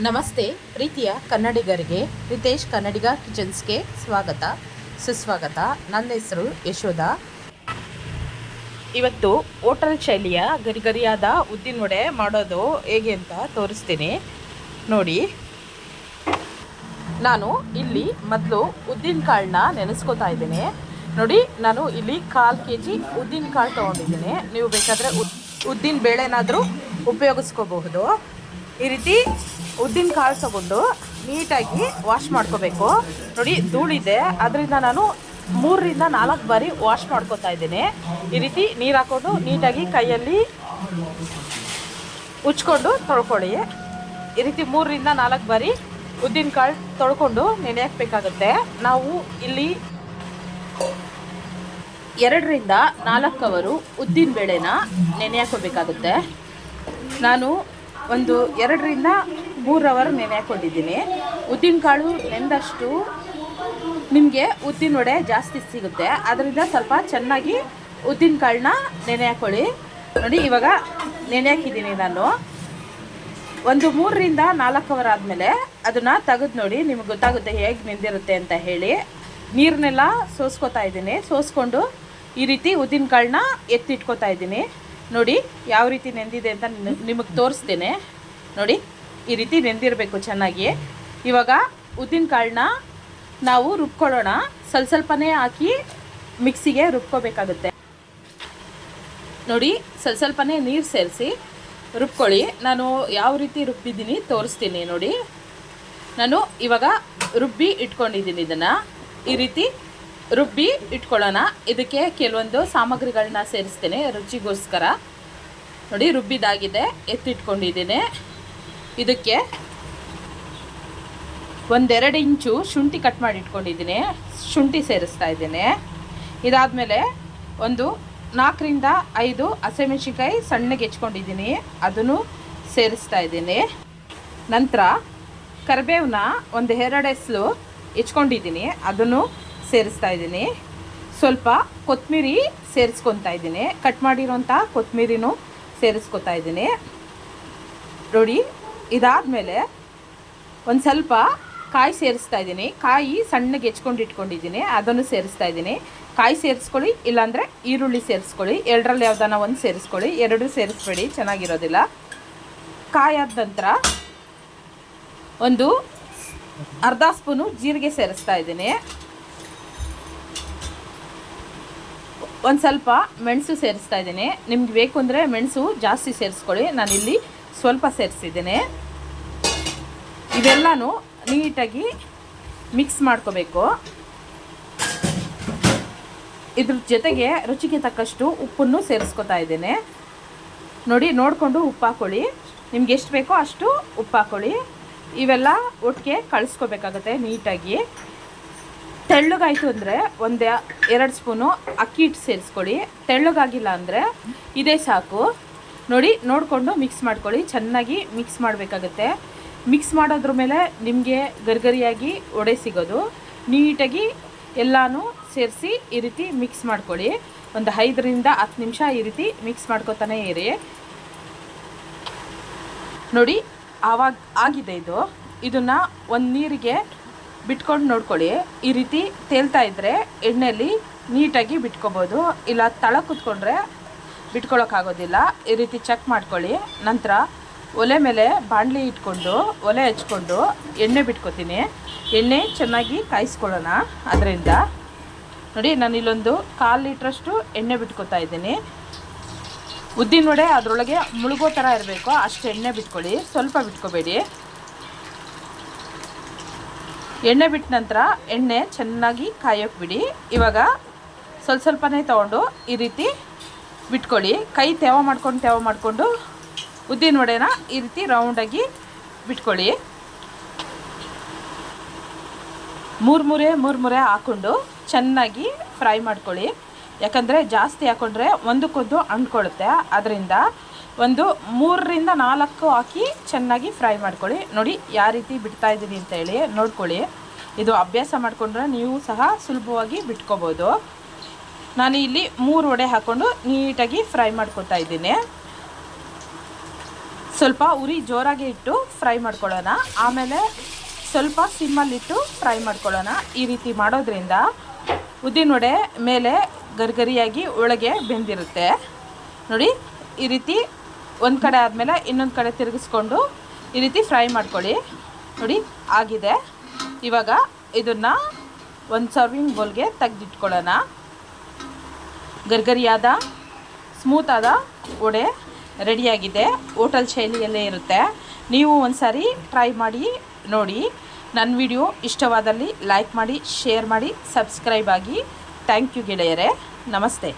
ನಮಸ್ತೆ ಪ್ರೀತಿಯ ಕನ್ನಡಿಗರಿಗೆ ರಿತೇಶ್ ಕನ್ನಡಿಗ ಕಿಚನ್ಸ್ಗೆ ಸ್ವಾಗತ ಸುಸ್ವಾಗತ. ನನ್ನ ಹೆಸರು ಯಶೋಧ. ಇವತ್ತು ಹೋಟೆಲ್ ಶೈಲಿಯ ಗರಿಗರಿಯಾದ ಉದ್ದಿನ ವಡೆ ಮಾಡೋದು ಹೇಗೆ ಅಂತ ತೋರಿಸ್ತೀನಿ ನೋಡಿ. ನಾನು ಇಲ್ಲಿ ಮೊದಲು ಉದ್ದಿನ ಕಾಳನ್ನ ನೆನೆಸ್ಕೊತಾ ಇದ್ದೀನಿ ನೋಡಿ. ನಾನು ಇಲ್ಲಿ 1/4 kg ಉದ್ದಿನ ಕಾಳು ತೊಗೊಂಡಿದ್ದೀನಿ. ನೀವು ಬೇಕಾದರೆ ಉದ್ದಿನ ಬೇಳೆನಾದರೂ ಉಪಯೋಗಿಸ್ಕೋಬಹುದು. ಈ ರೀತಿ ಉದ್ದಿನ ಕಾಳು ತಗೊಂಡು ನೀಟಾಗಿ ವಾಶ್ ಮಾಡ್ಕೋಬೇಕು ನೋಡಿ. ಧೂಳಿದೆ, ಅದರಿಂದ ನಾನು 3ರಿಂದ 4 ಬಾರಿ ವಾಶ್ ಮಾಡ್ಕೋತಾ ಇದ್ದೀನಿ. ಈ ರೀತಿ ನೀರು ಹಾಕ್ಕೊಂಡು ನೀಟಾಗಿ ಕೈಯಲ್ಲಿ ಉಚ್ಕೊಂಡು ತೊಳ್ಕೊಳ್ಳಿ. ಈ ರೀತಿ 3ರಿಂದ 4 ಬಾರಿ ಉದ್ದಿನ ಕಾಳು ತೊಳ್ಕೊಂಡು ನೆನೆ ಹಾಕಬೇಕಾಗುತ್ತೆ. ನಾವು ಇಲ್ಲಿ 2ರಿಂದ 4 ಅವರು ಉದ್ದಿನ ಬೇಳೆನ ನೆನೆ ಹಾಕೋಬೇಕಾಗುತ್ತೆ. ನಾನು ಒಂದು 2ರಿಂದ 3 ಅವರ್ ನೆನೆ ಹಾಕ್ಕೊಂಡಿದ್ದೀನಿ. ಉದ್ದಿನ ಕಾಳು ನೆಂದಷ್ಟು ನಿಮಗೆ ಉದ್ದಿನ ವಡೆ ಜಾಸ್ತಿ ಸಿಗುತ್ತೆ. ಅದರಿಂದ ಸ್ವಲ್ಪ ಚೆನ್ನಾಗಿ ಉದ್ದಿನ ಕಾಳನ್ನ ನೆನೆ ಹಾಕ್ಕೊಳ್ಳಿ ನೋಡಿ. ಇವಾಗ ನೆನೆ ಹಾಕಿದ್ದೀನಿ ನಾನು. ಒಂದು 3ರಿಂದ 4 ಅವರ್ ಆದಮೇಲೆ ಅದನ್ನು ತೆಗೆದು ನೋಡಿ, ನಿಮಗೆ ಗೊತ್ತಾಗುತ್ತೆ ಹೇಗೆ ನೆಂದಿರುತ್ತೆ ಅಂತ ಹೇಳಿ. ನೀರನ್ನೆಲ್ಲ ಸೋಸ್ಕೋತಾ ಇದ್ದೀನಿ. ಸೋಸ್ಕೊಂಡು ಈ ರೀತಿ ಉದ್ದಿನ ಕಾಳನ್ನ ಎತ್ತಿಟ್ಕೋತಾ ಇದ್ದೀನಿ ನೋಡಿ. ಯಾವ ರೀತಿ ನೆಂದಿದೆ ಅಂತ ನಿಮಗೆ ತೋರಿಸ್ತೇನೆ ನೋಡಿ. ಈ ರೀತಿ ನೆಂದಿರಬೇಕು ಚೆನ್ನಾಗಿ. ಇವಾಗ ಉದ್ದಿನ ಕಾಳನ್ನ ನಾವು ರುಬ್ಕೊಳ್ಳೋಣ. ಸ್ವಲ್ಪನೇ ಹಾಕಿ ಮಿಕ್ಸಿಗೆ ರುಬ್ಕೋಬೇಕಾಗುತ್ತೆ ನೋಡಿ. ಸ್ವಲ್ಪನೇ ನೀರು ಸೇರಿಸಿ ರುಬ್ಕೊಳ್ಳಿ. ನಾನು ಯಾವ ರೀತಿ ರುಬ್ಬಿದ್ದೀನಿ ತೋರಿಸ್ತೀನಿ ನೋಡಿ. ನಾನು ಇವಾಗ ರುಬ್ಬಿ ಇಟ್ಕೊಂಡಿದ್ದೀನಿ. ಇದನ್ನು ಈ ರೀತಿ ರುಬ್ಬಿ ಇಟ್ಕೊಳ್ಳೋಣ. ಇದಕ್ಕೆ ಕೆಲವೊಂದು ಸಾಮಗ್ರಿಗಳನ್ನ ಸೇರಿಸ್ತೇನೆ ರುಚಿಗೋಸ್ಕರ ನೋಡಿ. ರುಬ್ಬಿದಾಗಿದೆ, ಎತ್ತಿಟ್ಕೊಂಡಿದ್ದೀನಿ. ಇದಕ್ಕೆ 1-2 ಇಂಚು ಶುಂಠಿ ಕಟ್ ಮಾಡಿ ಇಟ್ಕೊಂಡಿದ್ದೀನಿ, ಶುಂಠಿ ಸೇರಿಸ್ತಾ ಇದ್ದೀನಿ. ಇದಾದಮೇಲೆ ಒಂದು 4ರಿಂದ 5 ಹಸಿಮೆಣಸಿನ್ಕಾಯಿ ಸಣ್ಣಗೆ ಹೆಚ್ಕೊಂಡಿದ್ದೀನಿ, ಅದನ್ನು ಸೇರಿಸ್ತಾ ಇದ್ದೀನಿ. ನಂತರ ಕರಿಬೇವನ್ನ 1-2 ಎಸಳು ಹೆಚ್ಕೊಂಡಿದ್ದೀನಿ, ಅದನ್ನು ಸೇರಿಸ್ತಾ ಇದ್ದೀನಿ. ಸ್ವಲ್ಪ ಕೊತ್ತಂಬರಿ ಸೇರಿಸ್ಕೊತಾ ಇದ್ದೀನಿ, ಕಟ್ ಮಾಡಿರೋಂಥ ಕೊತ್ತಂಬರಿನೂ ಸೇರಿಸ್ಕೊತಾ ಇದ್ದೀನಿ ನೋಡಿ. ಇದಾದಮೇಲೆ ಒಂದು ಸ್ವಲ್ಪ ಕಾಯಿ ಸೇರಿಸ್ತಾ ಇದ್ದೀನಿ. ಕಾಯಿ ಸಣ್ಣಗೆ ಹೆಚ್ಕೊಂಡು ಇಟ್ಕೊಂಡಿದ್ದೀನಿ, ಅದನ್ನು ಸೇರಿಸ್ತಾ ಇದ್ದೀನಿ. ಕಾಯಿ ಸೇರಿಸ್ಕೊಳ್ಳಿ, ಇಲ್ಲಾಂದರೆ ಈರುಳ್ಳಿ ಸೇರಿಸ್ಕೊಳ್ಳಿ. 2ರಲ್ಲಿ ಯಾವುದಾನ ಒಂದು ಸೇರಿಸ್ಕೊಳ್ಳಿ, 2 ಸೇರಿಸ್ಬೇಡಿ, ಚೆನ್ನಾಗಿರೋದಿಲ್ಲ. ಕಾಯಿ ಆದ ನಂತರ ಒಂದು ಅರ್ಧ ಸ್ಪೂನು ಜೀರಿಗೆ ಸೇರಿಸ್ತಾ ಇದ್ದೀನಿ. ಒಂದು ಸ್ವಲ್ಪ ಮೆಣಸು ಸೇರಿಸ್ತಾ ಇದ್ದೀನಿ. ನಿಮ್ಗೆ ಬೇಕು ಅಂದರೆ ಮೆಣಸು ಜಾಸ್ತಿ ಸೇರಿಸ್ಕೊಳ್ಳಿ, ನಾನಿಲ್ಲಿ ಸ್ವಲ್ಪ ಸೇರಿಸಿದ್ದೀನಿ. ಇದೆಲ್ಲನೂ ನೀಟಾಗಿ ಮಿಕ್ಸ್ ಮಾಡ್ಕೋಬೇಕು. ಇದ್ರ ಜೊತೆಗೆ ರುಚಿಗೆ ತಕ್ಕಷ್ಟು ಉಪ್ಪನ್ನು ಸೇರಿಸ್ಕೊತಾ ಇದ್ದೇನೆ ನೋಡಿ. ನೋಡಿಕೊಂಡು ಉಪ್ಪು ಹಾಕ್ಕೊಳ್ಳಿ, ನಿಮ್ಗೆ ಎಷ್ಟು ಬೇಕೋ ಅಷ್ಟು ಉಪ್ಪು ಹಾಕ್ಕೊಳ್ಳಿ. ಇವೆಲ್ಲ ಒಟ್ಟಿಗೆ ಕಳಿಸ್ಕೋಬೇಕಾಗತ್ತೆ ನೀಟಾಗಿ. ತೆಳ್ಳಗಾಯಿತು ಅಂದರೆ 1-2 ಸ್ಪೂನು ಅಕ್ಕಿ ಹಿಟ್ಟು ಸೇರಿಸ್ಕೊಳ್ಳಿ. ತೆಳ್ಳಗಾಗಿಲ್ಲ ಅಂದರೆ ಇದೇ ಸಾಕು ನೋಡಿ. ನೋಡಿಕೊಂಡು ಮಿಕ್ಸ್ ಮಾಡ್ಕೊಳ್ಳಿ, ಚೆನ್ನಾಗಿ ಮಿಕ್ಸ್ ಮಾಡಬೇಕಾಗತ್ತೆ. ಮಿಕ್ಸ್ ಮಾಡೋದ್ರ ಮೇಲೆ ನಿಮಗೆ ಗರಿಗರಿಯಾಗಿ ವಡೆ ಸಿಗೋದು. ನೀಟಾಗಿ ಎಲ್ಲನೂ ಸೇರಿಸಿ ಈ ರೀತಿ ಮಿಕ್ಸ್ ಮಾಡ್ಕೊಳ್ಳಿ. ಒಂದು 5ರಿಂದ 10 ನಿಮಿಷ ಈ ರೀತಿ ಮಿಕ್ಸ್ ಮಾಡ್ಕೊತಾನೆ ಇರಿ ನೋಡಿ. ಆವಾಗ ಆಗಿದೆ ಇದು. ಇದನ್ನು ಒಂದು ನೀರಿಗೆ ಬಿಟ್ಕೊಂಡು ನೋಡ್ಕೊಳ್ಳಿ. ಈ ರೀತಿ ತೇಲ್ತಾ ಇದ್ದರೆ ಎಣ್ಣೆಯಲ್ಲಿ ನೀಟಾಗಿ ಬಿಟ್ಕೋಬೋದು, ಇಲ್ಲ ತಳ ಕೂತ್ಕೊಂಡ್ರೆ ಬಿಟ್ಕೊಳ್ಳೋಕ್ಕಾಗೋದಿಲ್ಲ. ಈ ರೀತಿ ಚೆಕ್ ಮಾಡ್ಕೊಳ್ಳಿ. ನಂತರ ಒಲೆ ಮೇಲೆ ಬಾಣಲಿ ಇಟ್ಕೊಂಡು ಒಲೆ ಹಚ್ಕೊಂಡು ಎಣ್ಣೆ ಬಿಟ್ಕೋತೀನಿ. ಎಣ್ಣೆ ಚೆನ್ನಾಗಿ ಕಾಯಿಸ್ಕೊಳ್ಳೋಣ. ಅದರಿಂದ ನೋಡಿ, ನಾನು ಇಲ್ಲೊಂದು 1/4 ಲೀಟ್ರಷ್ಟು ಎಣ್ಣೆ ಬಿಟ್ಕೋತಾ ಇದ್ದೀನಿ. ಉದ್ದಿನ ವಡೆ ಅದರೊಳಗೆ ಮುಳುಗೋ ಥರ ಇರಬೇಕು, ಅಷ್ಟು ಎಣ್ಣೆ ಬಿಟ್ಕೊಳ್ಳಿ, ಸ್ವಲ್ಪ ಬಿಟ್ಕೋಬೇಡಿ. ಎಣ್ಣೆ ಬಿಟ್ಟ ನಂತರ ಎಣ್ಣೆ ಚೆನ್ನಾಗಿ ಕಾಯೋಕ್ಕೆ ಬಿಡಿ. ಇವಾಗ ಸ್ವಲ್ಪನೇ ತೊಗೊಂಡು ಈ ರೀತಿ ಬಿಟ್ಕೊಳ್ಳಿ. ಕೈ ತೇವ ಮಾಡಿಕೊಂಡು ಉದ್ದಿನ ವಡೆನ ಈ ರೀತಿ ರೌಂಡಾಗಿ ಬಿಟ್ಕೊಳ್ಳಿ. 3 ಹಾಕ್ಕೊಂಡು ಚೆನ್ನಾಗಿ ಫ್ರೈ ಮಾಡ್ಕೊಳ್ಳಿ. ಯಾಕಂದರೆ ಜಾಸ್ತಿ ಹಾಕ್ಕೊಂಡ್ರೆ ಒಂದಕ್ಕೊಂದು ಅಂಟ್ಕೊಳ್ಳುತ್ತೆ. ಅದರಿಂದ ಒಂದು 3ರಿಂದ 4 ಹಾಕಿ ಚೆನ್ನಾಗಿ ಫ್ರೈ ಮಾಡ್ಕೊಳ್ಳಿ ನೋಡಿ. ಯಾವ ರೀತಿ ಬಿಡ್ತಾ ಇದ್ದೀನಿ ಅಂತ ಹೇಳಿ ನೋಡ್ಕೊಳ್ಳಿ. ಇದು ಅಭ್ಯಾಸ ಮಾಡಿಕೊಂಡ್ರೆ ನೀವು ಸಹ ಸುಲಭವಾಗಿ ಬಿಟ್ಕೋಬೋದು. ನಾನು ಇಲ್ಲಿ 3 ವಡೆ ಹಾಕ್ಕೊಂಡು ನೀಟಾಗಿ ಫ್ರೈ ಮಾಡ್ಕೊತಾ ಇದ್ದೀನಿ. ಸ್ವಲ್ಪ ಉರಿ ಜೋರಾಗಿ ಇಟ್ಟು ಫ್ರೈ ಮಾಡ್ಕೊಳ್ಳೋಣ. ಆಮೇಲೆ ಸ್ವಲ್ಪ ಸಿಮ್ಮಲ್ಲಿಟ್ಟು ಫ್ರೈ ಮಾಡ್ಕೊಳ್ಳೋಣ. ಈ ರೀತಿ ಮಾಡೋದ್ರಿಂದ ಉದ್ದಿನ ವಡೆ ಮೇಲೆ ಗರಿಗರಿಯಾಗಿ ಒಳಗೆ ಬೆಂದಿರುತ್ತೆ. ನೋಡಿ, ಈ ರೀತಿ ಒಂದು ಕಡೆ ಆದಮೇಲೆ ಇನ್ನೊಂದು ಕಡೆ ತಿರುಗಿಸ್ಕೊಂಡು ಈ ರೀತಿ ಫ್ರೈ ಮಾಡ್ಕೊಳ್ಳಿ. ನೋಡಿ ಆಗಿದೆ. ಇವಾಗ ಇದನ್ನು ಒಂದು ಸರ್ವಿಂಗ್ ಬೌಲ್ಗೆ ತೆಗೆದಿಟ್ಕೊಳ್ಳೋಣ. ಗರಿಗರಿಯಾದ ಸ್ಮೂತಾದ ವಡೆ ರೆಡಿಯಾಗಿದೆ. ಹೋಟೆಲ್ ಶೈಲಿಯಲ್ಲೇ ಇರುತ್ತೆ. ನೀವು ಒಂದು ಸಾರಿ ಟ್ರೈ ಮಾಡಿ ನೋಡಿ. ನನ್ನ ವಿಡಿಯೋ ಇಷ್ಟವಾದಲ್ಲಿ ಲೈಕ್ ಮಾಡಿ, ಶೇರ್ ಮಾಡಿ, ಸಬ್ಸ್ಕ್ರೈಬ್ ಆಗಿ. ಥ್ಯಾಂಕ್ ಯು ಗೆಳೆಯರೇ. ನಮಸ್ತೆ.